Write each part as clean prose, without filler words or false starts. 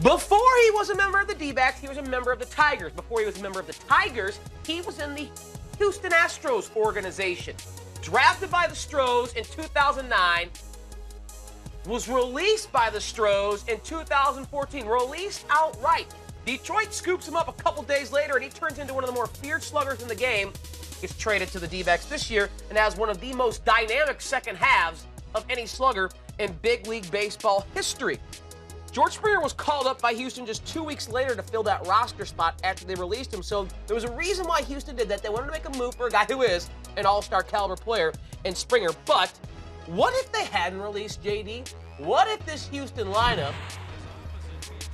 Before he was a member of the D-backs, he was a member of the Tigers. Before he was a member of the Tigers, he was in the Houston Astros organization. Drafted by the Stros in 2009, was released by the Stros in 2014, released outright. Detroit scoops him up a couple days later, and he turns into one of the more feared sluggers in the game. Gets traded to the D-backs this year and has one of the most dynamic second halves of any slugger in big league baseball history. George Springer was called up by Houston just 2 weeks later to fill that roster spot after they released him. So there was a reason why Houston did that. They wanted to make a move for a guy who is an all-star caliber player in Springer. But what if they hadn't released J.D.? What if this Houston lineup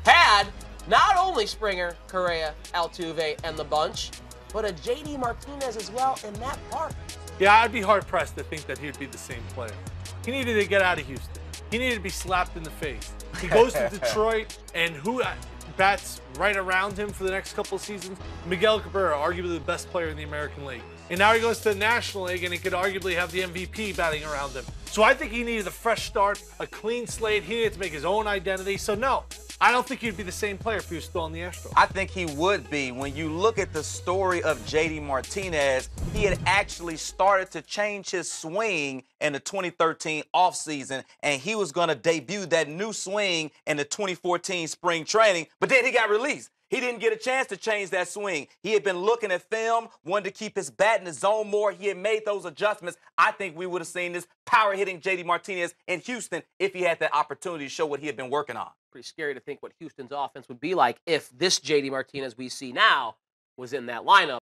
had not only Springer, Correa, Altuve, and the bunch, but a J.D. Martinez as well in that part? Yeah, I'd be hard-pressed to think that he'd be the same player. He needed to get out of Houston. He needed to be slapped in the face. He goes to Detroit, and who bats right around him for the next couple of seasons? Miguel Cabrera, arguably the best player in the American League. And now he goes to the National League, and he could arguably have the MVP batting around him. So I think he needed a fresh start, a clean slate. He needed to make his own identity. So no, I don't think he'd be the same player if he was still on the Astros. I think he would be. When you look at the story of J.D. Martinez, he had actually started to change his swing in the 2013 offseason, and he was going to debut that new swing in the 2014 spring training, but then he got released. He didn't get a chance to change that swing. He had been looking at film, wanted to keep his bat in the zone more. He had made those adjustments. I think we would have seen this power-hitting J.D. Martinez in Houston if he had that opportunity to show what he had been working on. Pretty scary to think what Houston's offense would be like if this J.D. Martinez we see now was in that lineup.